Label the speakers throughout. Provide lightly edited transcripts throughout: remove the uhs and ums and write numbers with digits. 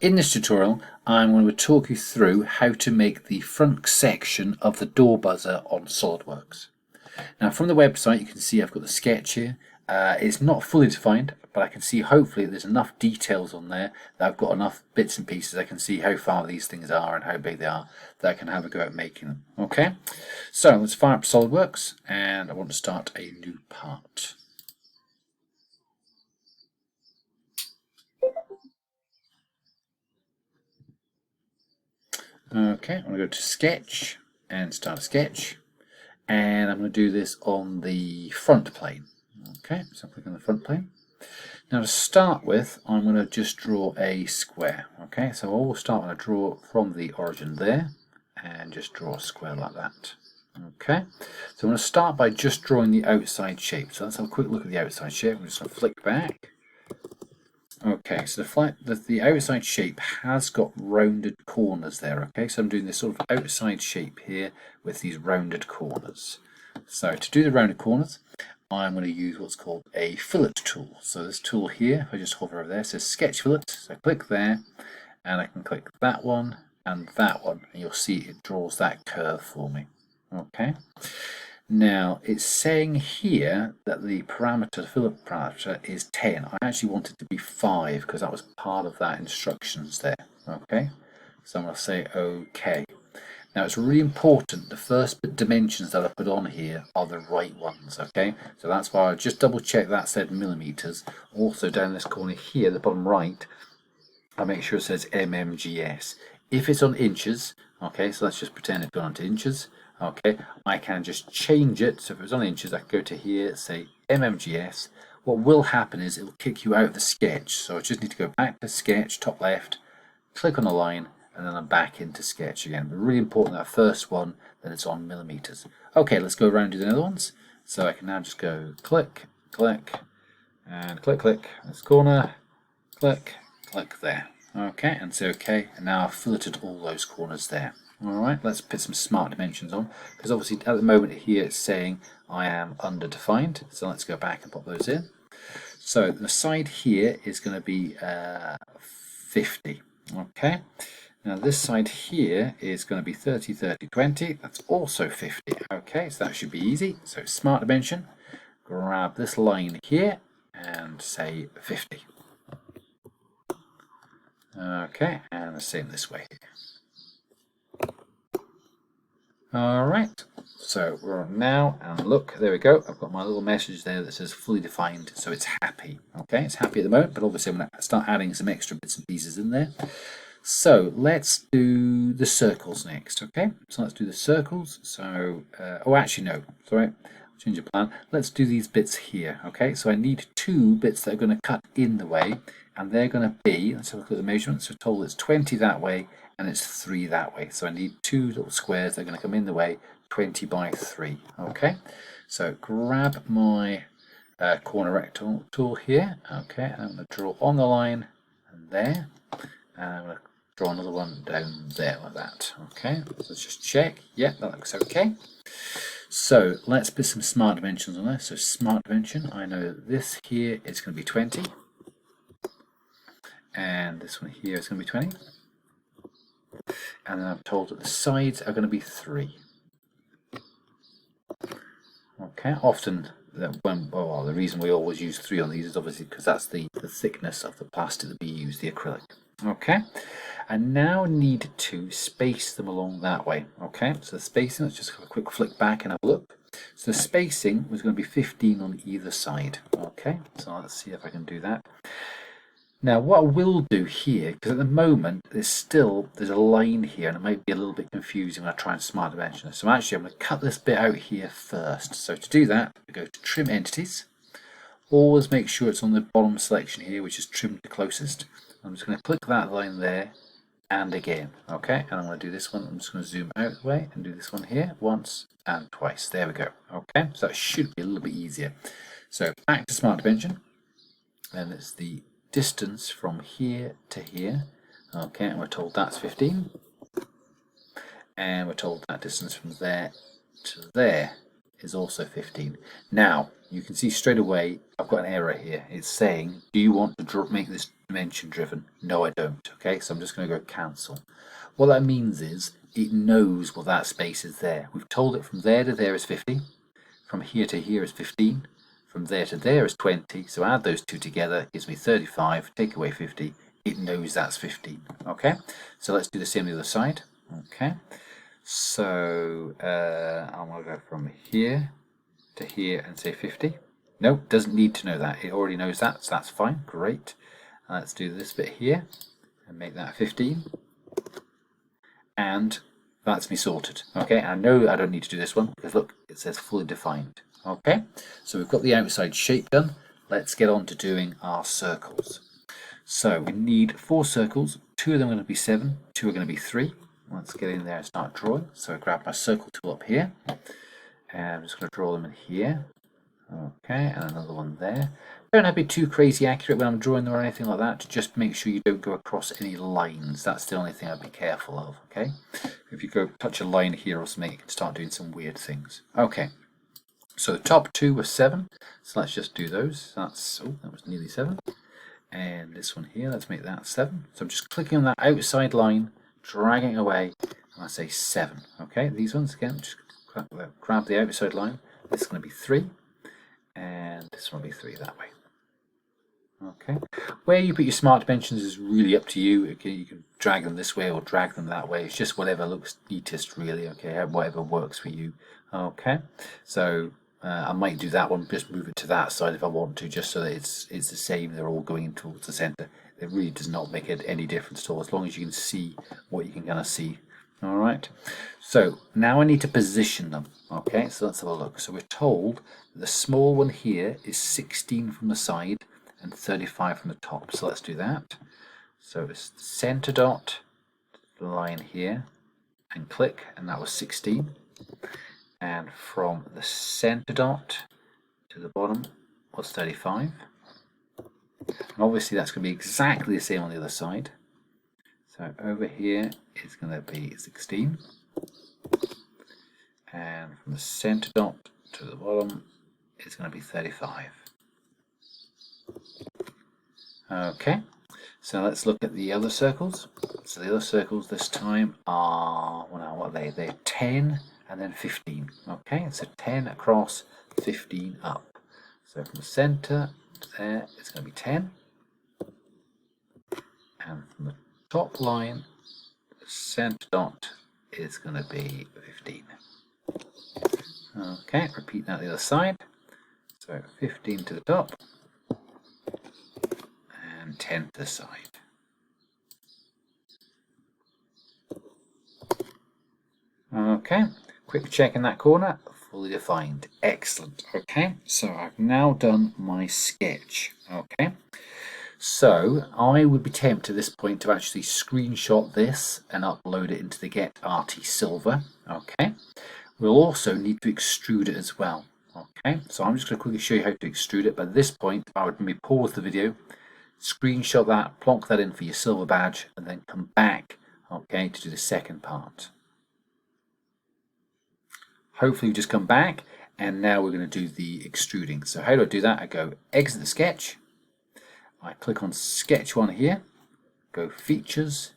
Speaker 1: In this tutorial, I'm going to talk you through how to make the front section of the door buzzer on SolidWorks. Now from the website you can see I've got the sketch here. It's not fully defined, but I can see hopefully there's enough details on there that I've got enough bits and pieces. I can see how far these things are and how big they are that I can have a go at making them. Okay, so let's fire up SolidWorks and I want to start a new part. Okay, I'm going to go to Sketch and start a sketch, and I'm going to do this on the front plane. Okay, so click on the front plane. Now to start with, I'm going to just draw a square. Okay, so I will start when I draw from the origin there, and just draw a square like that. Okay, so I'm going to start by just drawing the outside shape. So let's have a quick look at the outside shape. I'm just going to flick back. Okay, so the outside shape has got rounded corners there. Okay, so I'm doing this sort of outside shape here with these rounded corners. So to do the rounded corners, I'm going to use what's called a fillet tool. So this tool here, if I just hover over there, it says Sketch Fillet. So I click there, and I can click that one and that one, and you'll see it draws that curve for me. Okay. Now it's saying here that the parameter, the fillet parameter, is 10. I actually want it to be 5 because that was part of that instructions there. Okay, so I'm going to say OK. Now it's really important the first dimensions that I put on here are the right ones. Okay, so that's why I just double check that said millimeters. Also down this corner here, the bottom right, I make sure it says mmgs. If it's on inches, okay, so let's just pretend it's gone onto inches. Okay, I can just change it. So if it was on inches, I can go to here, say mmgs. What will happen is it will kick you out of the sketch. So I just need to go back to sketch, top left, click on the line, and then I'm back into sketch again. But really important that first one, that it's on millimeters. Okay, let's go around and do the other ones. So I can now just go click, click, and click, click. This corner, click, click there. Okay, and say OK, and now I've filleted all those corners there. Alright, let's put some smart dimensions on, because obviously at the moment here it's saying I am underdefined, so let's go back and pop those in. So the side here is going to be 50. Okay, now this side here is going to be 30, 30, 20, that's also 50. Okay, so that should be easy. So smart dimension, grab this line here and say 50. Okay, and the same this way. Alright, so we're on now, and look, there we go. I've got my little message there that says fully defined, so it's happy. Okay, it's happy at the moment, but obviously I'm going to start adding some extra bits and pieces in there. So let's do the circles next, okay? So let's do the circles. So, oh actually no, sorry, change of plan. Let's do these bits here, okay? So I need 2 bits that are going to cut in the way, and they're going to be, let's have a look at the measurements. So total it's 20 that way, and it's 3 that way. So I need 2 little squares that are going to come in the way, 20 by 3, okay? So grab my corner rectangle tool here, okay, and I'm going to draw on the line, and there, and I'm going to draw another one down there like that. Okay, so let's just check. Yeah, that looks okay. So let's put some smart dimensions on there. So smart dimension, I know that this here is going to be 20, and this one here is going to be 20, and then I'm told that the sides are going to be 3. Okay, often the reason we always use 3 on these is obviously because that's the thickness of the plastic that we use, the acrylic. Okay, I now need to space them along that way. Okay, so the spacing, let's just have a quick flick back and have a look. So the spacing was going to be 15 on either side. Okay, so let's see if I can do that. Now what I will do here, because at the moment there's a line here and it might be a little bit confusing when I try and smart dimension this. So actually I'm going to cut this bit out here first. So to do that, I go to Trim Entities. Always make sure it's on the bottom selection here, which is trim to closest. I'm just going to click that line there and again. Okay, and I'm going to do this one. I'm just going to zoom out the way and do this one here once and twice. There we go. Okay, so that should be a little bit easier. So back to smart dimension, and it's the distance from here to here. Okay, and we're told that's 15, and we're told that distance from there to there is also 15. Now, you can see straight away I've got an error here. It's saying, do you want to make this dimension driven? No, I don't. Okay, so I'm just going to go cancel. What that means is it knows well that space is there. We've told it from there to there is 50, from here to here is 15, from there to there is 20, so add those two together gives me 35, take away 50, it knows that's 15. Okay, so let's do the same on the other side. Okay, so I'm going to go from here to here and say 50. Nope, doesn't need to know that, it already knows that, so that's fine, great. Let's do this bit here and make that 15. And that's me sorted. Okay, I know I don't need to do this one because look, it says fully defined. Okay, so we've got the outside shape done. Let's get on to doing our circles. So we need 4 circles, 2 of them are going to be 7, 2 are going to be 3. Let's get in there and start drawing. So I grab my circle tool up here and I'm just going to draw them in here. Okay, and another one there. Don't have to be too crazy accurate when I'm drawing them or anything like that. Just make sure you don't go across any lines. That's the only thing I'd be careful of. Okay, if you go touch a line here or something, you can start doing some weird things. Okay, so the top 2 were 7. So let's just do those. That's that was nearly 7. And this one here, let's make that 7. So I'm just clicking on that outside line, dragging it away, and I say 7. Okay, these ones again, just grab the outside line. This is going to be 3. And this one will be 3 that way. Okay, where you put your smart dimensions is really up to you. Okay, you can drag them this way or drag them that way. It's just whatever looks neatest, really. Okay, whatever works for you. Okay, so I might do that one. Just move it to that side if I want to, just so that it's the same. They're all going towards the center. It really does not make it any difference at all, as long as you can see what you can kind of see. All right, so now I need to position them. Okay, so let's have a look. So we're told that the small one here is 16 from the side and 35 from the top. So let's do that. So it's the center dot, the line here, and click, and that was 16. And from the center dot to the bottom was 35. And obviously that's going to be exactly the same on the other side. So over here is going to be 16. And from the center dot to the bottom is going to be 35. Okay, so let's look at the other circles. So the other circles this time are, well, what are they? They're 10 and then 15. Okay, so 10 across, 15 up. So from the center to there, it's going to be 10. And from the top line, the center dot is going to be 15. Okay, repeat that the other side. So 15 to the top and 10 to the side. Okay, quick check in that corner, fully defined. Excellent. Okay, so I've now done my sketch. Okay, so I would be tempted at this point to actually screenshot this and upload it into the GetArtySilver. Okay, we'll also need to extrude it as well. Okay, so I'm just going to quickly show you how to extrude it, but at this point I would maybe pause the video, screenshot that, plonk that in for your silver badge, and then come back, okay, to do the second part. Hopefully you just come back, and now we're going to do the extruding. So how do I do that? I go exit the sketch, I click on sketch 1 here, go features,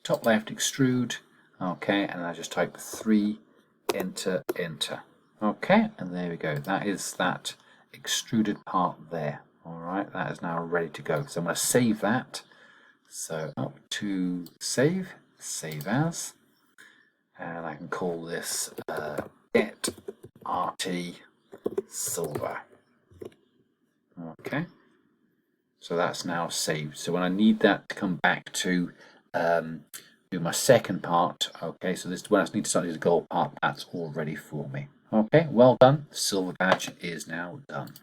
Speaker 1: top left extrude, okay, and I just type 3, enter, enter. Okay, and there we go. That is that extruded part there. Alright, that is now ready to go. So I'm going to save that. So up to save, save as, and I can call this GetArtySilver. Okay, so that's now saved. So when I need that to come back to do my second part, okay, so this when I need to start doing the gold part, that's all ready for me. Okay, well done. The silver badge is now done.